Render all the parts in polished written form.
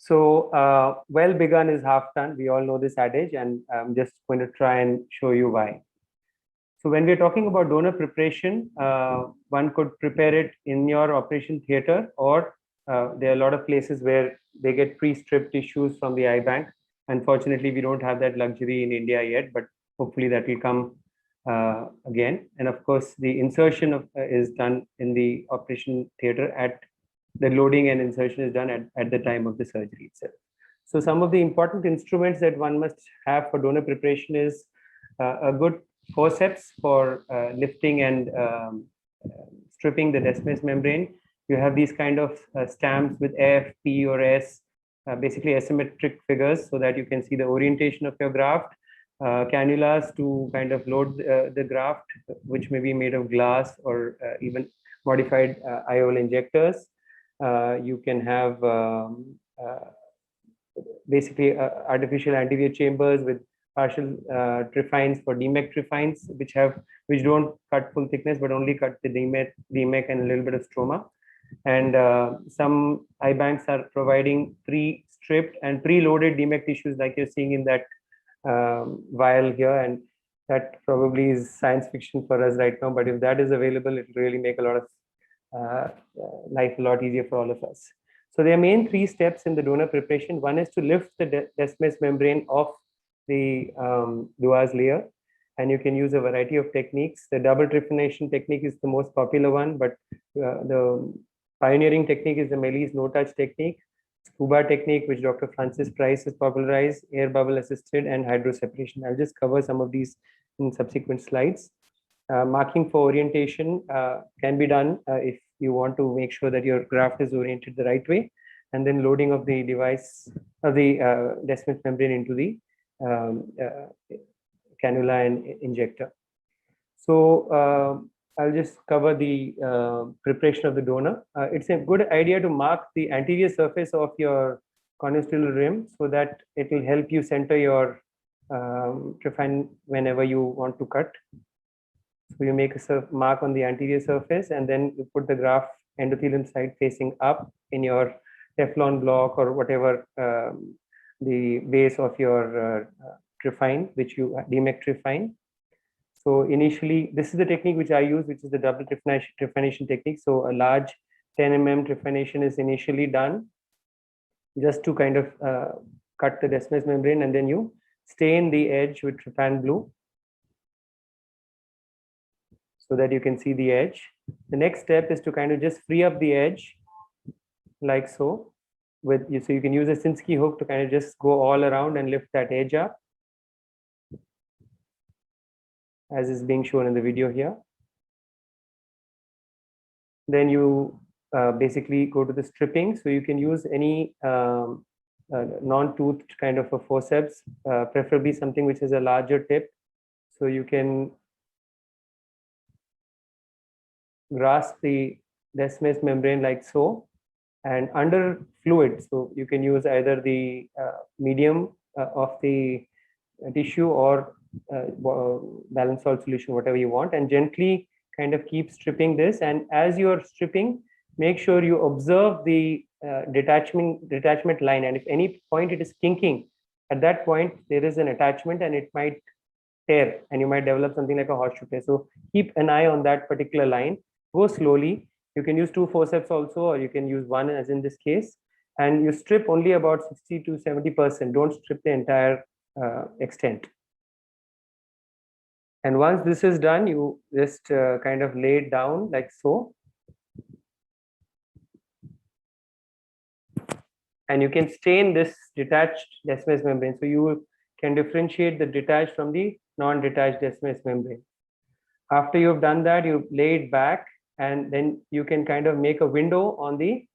So, well begun is half done. We all know this adage, and I'm just going to try and show you why. So, when we're talking about donor preparation, one could prepare it in your operation theater, or there are a lot of places where they get pre-stripped tissues from the eye bank. Unfortunately, we don't have that luxury in India yet, but hopefully that will come again. And of course, the insertion is done in the operation theater at the loading and insertion is done at the time of the surgery itself. So some of the important instruments that one must have for donor preparation is a good forceps for lifting and stripping the Descemet's membrane. You have these kind of stamps with F, P, or S, basically asymmetric figures, so that you can see the orientation of your graft. Cannulas to kind of load the graft, which may be made of glass or even modified IOL injectors. You can have basically artificial anterior chambers with partial trifines for DMEC trifines, which don't cut full thickness but only cut the DMEC and a little bit of stroma. And some eye banks are providing pre-stripped and pre-loaded DMEC tissues, like you're seeing in that vial here, and that probably is science fiction for us right now. But if that is available, it will really make a lot of life a lot easier for all of us. So there are main three steps in the donor preparation. One is to lift the Descemet's membrane off the Duas layer, and you can use a variety of techniques. The double trephination technique is the most popular one, but the pioneering technique is the Melis no-touch technique, scuba technique, which Dr. Francis Price has popularized, air bubble assisted, and hydroseparation. I'll just cover some of these in subsequent slides. Marking for orientation can be done if you want to make sure that your graft is oriented the right way, and then loading of the device of the Descemet's membrane into the cannula and injector. So I'll just cover the preparation of the donor. It's a good idea to mark the anterior surface of your corneosteral rim so that it will help you center your trifine whenever you want to cut. So you make a mark on the anterior surface, and then you put the graft endothelium side facing up in your Teflon block or whatever the base of your trifine, which you DMEC trifine. So initially, this is the technique which I use, which is the double trephination technique. So a large 10 mm trephination is initially done just to kind of cut the Descemet's membrane, and then you stain the edge with trypan blue so that you can see the edge. The next step is to kind of just free up the edge like so. So you can use a Sinskey hook to kind of just go all around and lift that edge up, as is being shown in the video here. Then you basically go to the stripping. So you can use any non-toothed kind of a forceps, preferably something which has a larger tip. So you can grasp the Descemet's membrane like so, and under fluid. So you can use either the medium of the tissue or balanced salt solution, whatever you want, and gently kind of keep stripping this. And as you're stripping, make sure you observe the detachment line, and if any point it is kinking, at that point there is an attachment and it might tear and you might develop something like a horseshoe tear. So keep an eye on that particular line. Go slowly. You can use two forceps also, or you can use one, as in this case, and you strip only about 60 to 70%. Don't strip the entire extent. And once this is done, you just kind of lay it down like so. And you can stain this detached Descemet's membrane. So you can differentiate the detached from the non-detached Descemet's membrane. After you've done that, you lay it back, and then you can kind of make a window on the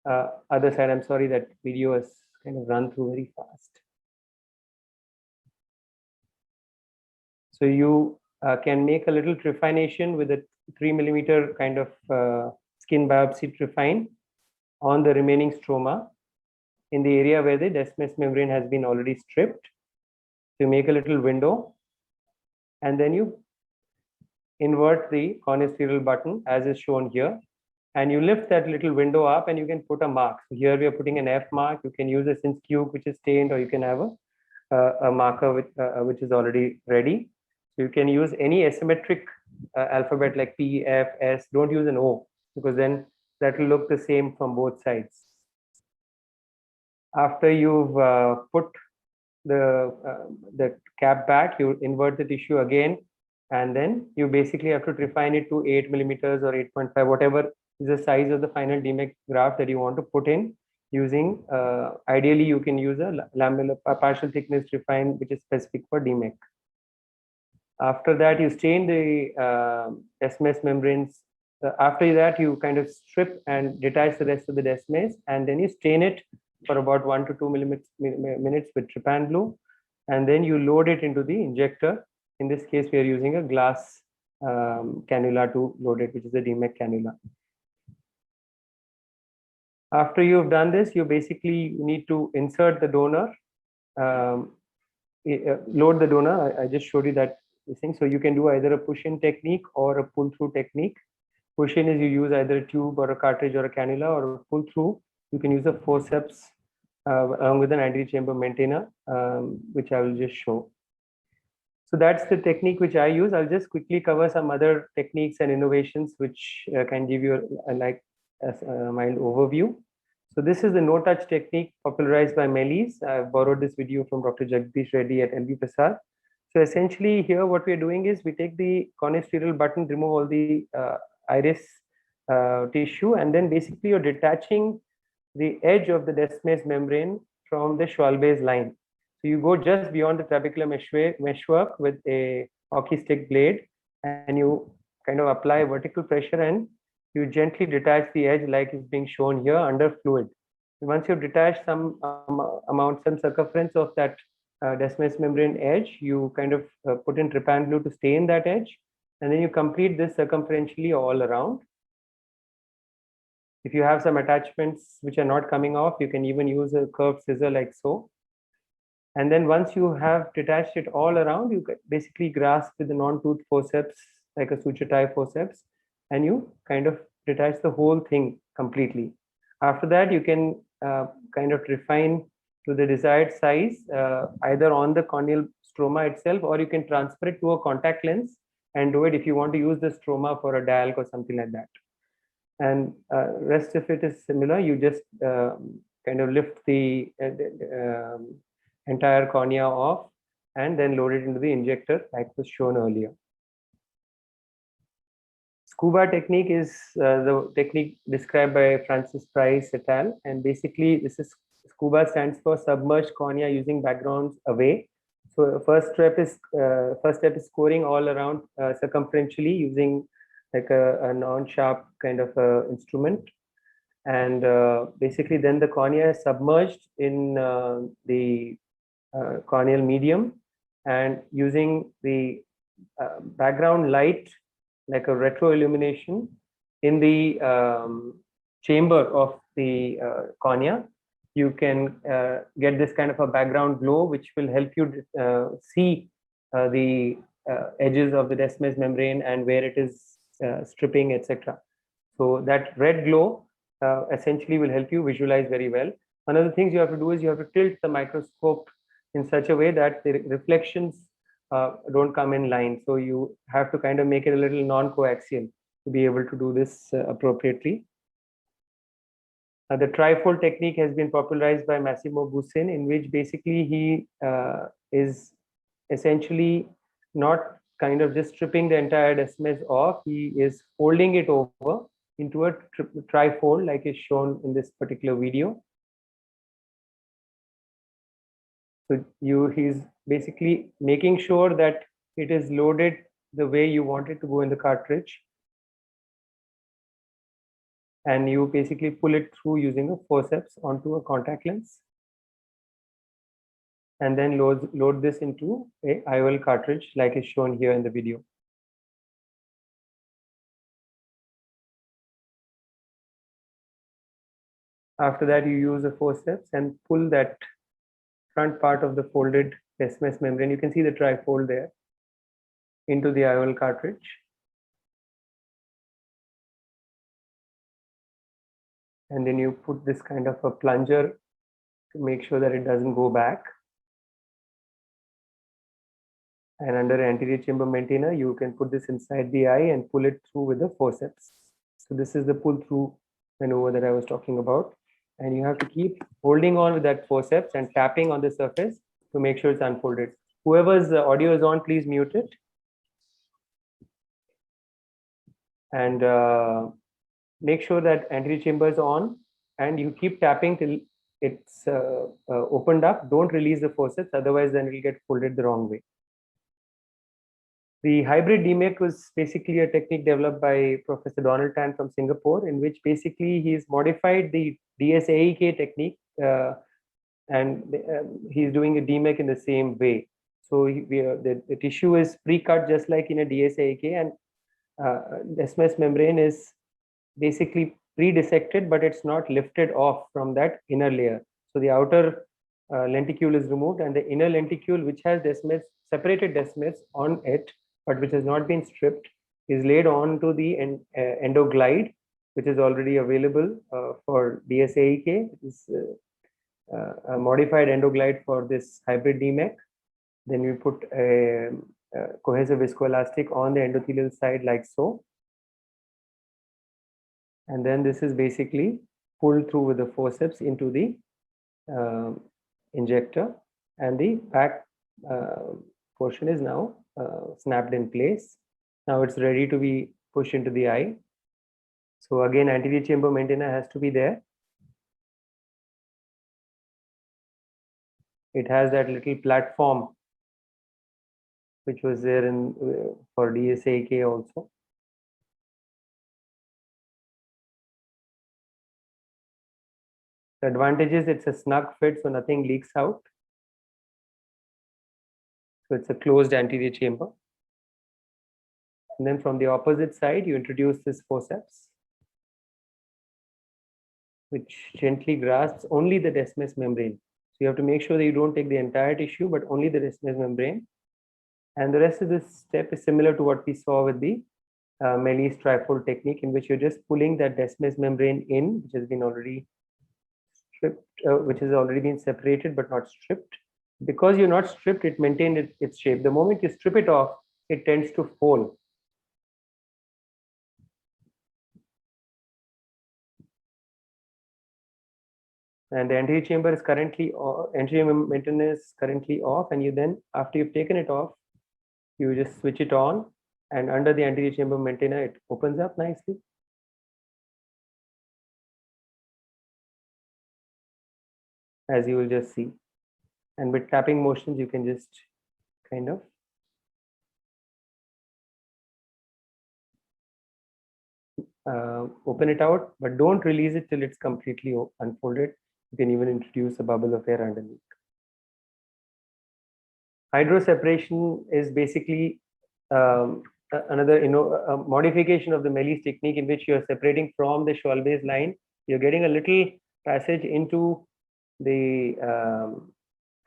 other side. I'm sorry, that video has kind of run through very fast. So you can make a little trephination with a 3 millimeter kind of skin biopsy trifine on the remaining stroma in the area where the Descemet's membrane has been already stripped. So you make a little window, and then you invert the corneosteral button as is shown here, and you lift that little window up and you can put a mark. So here we are putting an F mark. You can use a Sin's cube which is stained, or you can have a marker which is already ready. So you can use any asymmetric alphabet like P, F, S. Don't use an O, because then that will look the same from both sides. After you've put the cap back, you invert the tissue again, and then you basically have to refine it to 8 millimeters or 8.5, whatever is the size of the final DMEC graft that you want to put in. Using ideally you can use a partial thickness refine which is specific for DMEC. After that, you stain the desmoid membranes. After that, you kind of strip and detach the rest of the desmoid, and then you stain it for about 1 to 2 minutes with trypan blue, and then you load it into the injector. In this case, we are using a glass cannula to load it, which is a DMEC cannula. After you've done this, you basically need to insert the donor, load the donor. I just showed you that thing. So you can do either a push-in technique or a pull-through technique. Push-in is you use either a tube or a cartridge or a cannula, or a pull-through, you can use a forceps along with an anti-chamber maintainer, which I will just show. So that's the technique which I use. I'll just quickly cover some other techniques and innovations which can give you a mild overview. So this is the no-touch technique popularized by Melis. I borrowed this video from Dr. Jagdish Reddy at LV Prasad. So essentially here what we are doing is we take the corneostereal button, remove all the iris tissue, and then basically you're detaching the edge of the desmoid membrane from the Schwalbe's line. So you go just beyond the trabecular meshwork with a hockey stick blade, and you kind of apply vertical pressure and you gently detach the edge like is being shown here under fluid. Once you've detached some some circumference of that desmoid membrane edge, you kind of put in trypan blue to stain that edge, and then you complete this circumferentially all around. If you have some attachments which are not coming off, you can even use a curved scissor like so. And then once you have detached it all around, you basically grasp with the non-tooth forceps, like a suture tie forceps, and you kind of detach the whole thing completely. After that, you can kind of refine to the desired size, either on the corneal stroma itself, or you can transfer it to a contact lens and do it if you want to use the stroma for a dialc or something like that. And rest of it is similar. You just kind of lift the entire cornea off and then load it into the injector like was shown earlier. Scuba technique is the technique described by Francis Price et al. And basically this is scuba stands for submerged cornea using backgrounds away. So first step is scoring all around circumferentially using like a non-sharp kind of instrument, and basically then the cornea is submerged in the corneal medium, and using the background light like a retro illumination in the chamber of the cornea, you can get this kind of a background glow which will help you see the edges of the desmoid membrane and where it is stripping, etc. So that red glow essentially will help you visualize very well. One of the things you have to do is you have to tilt the microscope in such a way that the reflections don't come in line. So you have to kind of make it a little non-coaxial to be able to do this appropriately. The trifold technique has been popularized by Massimo Bussin, in which basically he is essentially not kind of just stripping the entire desmoid off, he is folding it over into a trifold like is shown in this particular video. So he's basically making sure that it is loaded the way you want it to go in the cartridge. And you basically pull it through using a forceps onto a contact lens. And then load this into a IOL cartridge like is shown here in the video. After that, you use a forceps and pull that front part of the folded desmoid membrane. You can see the trifold there into the IOL cartridge. And then you put this kind of a plunger to make sure that it doesn't go back. And under anterior chamber maintainer, you can put this inside the eye and pull it through with the forceps. So this is the pull through maneuver that I was talking about. And you have to keep holding on with that forceps and tapping on the surface to make sure it's unfolded. Whoever's audio is on, please mute it. And make sure that anterior chamber is on, and you keep tapping till it's opened up. Don't release the forceps, otherwise then it will get folded the wrong way. The hybrid DMEK was basically a technique developed by Professor Donald Tan from Singapore, in which basically he's modified the DSAEK technique and he's doing a DMEK in the same way. So the tissue is pre-cut just like in a DSAEK, and Descemet's membrane is basically pre-dissected, but it's not lifted off from that inner layer. So the outer lenticule is removed, and the inner lenticule, which has separated Descemet's on it, but which has not been stripped, is laid on to the endoglide, which is already available for DSAEK. It's a modified endoglide for this hybrid DMEK. Then we put a cohesive viscoelastic on the endothelial side like so. And then this is basically pulled through with the forceps into the injector, and the back portion is now snapped in place. Now it's ready to be pushed into the eye. So again, anterior chamber maintainer has to be there. It has that little platform which was there in for DSAK also. The advantage is it's a snug fit, so nothing leaks out. So it's a closed anterior chamber. And then from the opposite side, you introduce this forceps, which gently grasps only the Descemet's membrane. So you have to make sure that you don't take the entire tissue, but only the Descemet's membrane. And the rest of this step is similar to what we saw with the Melis trifold technique, in which you're just pulling that Descemet's membrane in, which has been already stripped, which has already been separated but not stripped. Because you're not stripped, it maintained its shape. The moment you strip it off, it tends to fold. And the anterior chamber is currently anterior maintenance is currently off, and you then, after you've taken it off, you just switch it on, and under the anterior chamber maintainer, it opens up nicely. As you will just see. And with tapping motions, you can just kind of open it out, but don't release it till it's completely unfolded. You can even introduce a bubble of air underneath. Hydroseparation is basically another modification of the Melis technique, in which you're separating from the Schwalbe's line. You're getting a little passage into the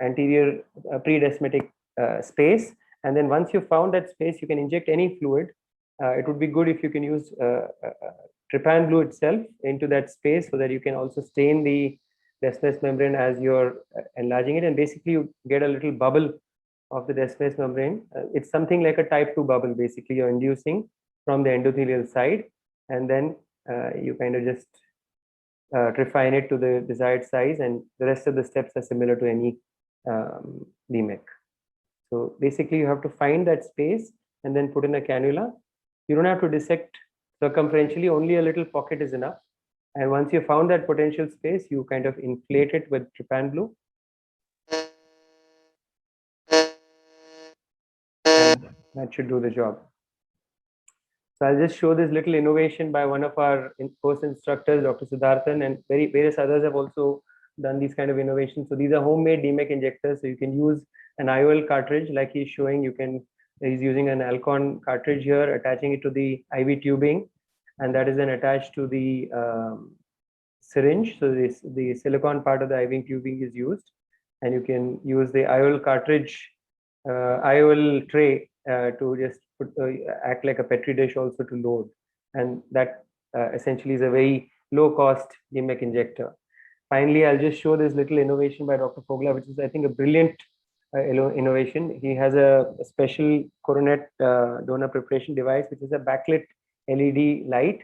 anterior pre-descemetic space, and then once you found that space, you can inject any fluid. It would be good if you can use trypan blue itself into that space, so that you can also stain the Descemet's membrane as you're enlarging it, and basically you get a little bubble of the Descemet's membrane. It's something like a type 2 bubble. Basically, you're inducing from the endothelial side, and then you kind of just refine it to the desired size, and the rest of the steps are similar to any DMEK. So basically, you have to find that space and then put in a cannula. You don't have to dissect circumferentially, only a little pocket is enough. And once you found that potential space, you kind of inflate it with trypan blue. And that should do the job. So I'll just show this little innovation by one of our course instructors, Dr. Siddharthan, and various others have also done these kind of innovations. So these are homemade DMEK injectors. So you can use an IOL cartridge like he's showing. He's using an Alcon cartridge here, attaching it to the IV tubing, and that is then attached to the syringe. So the silicon part of the IV tubing is used, and you can use the IOL cartridge, IOL tray to just act like a petri dish also to load, and that essentially is a very low-cost DMEK injector. Finally, I'll just show this little innovation by Dr. Fogla, which is, I think, a brilliant innovation. He has a special Coronet donor preparation device, which is a backlit LED light,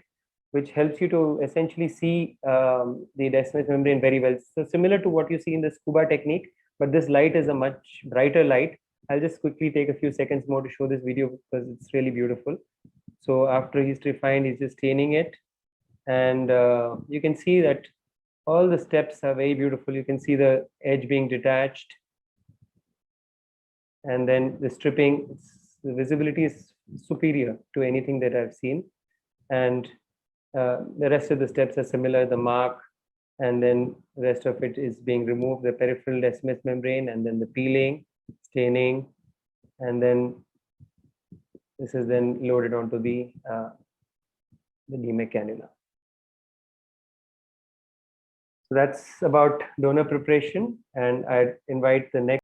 which helps you to essentially see the Descemet's membrane very well. So similar to what you see in the scuba technique, but this light is a much brighter light. I'll just quickly take a few seconds more to show this video because it's really beautiful. So after he's refined, he's just staining it. And you can see that all the steps are very beautiful. You can see the edge being detached. And then the stripping, the visibility is superior to anything that I've seen. And the rest of the steps are similar, the mark, and then the rest of it is being removed, the peripheral Descemet's membrane, and then the peeling, staining, and then this is then loaded onto the DMEK cannula. So that's about donor preparation, and I invite the next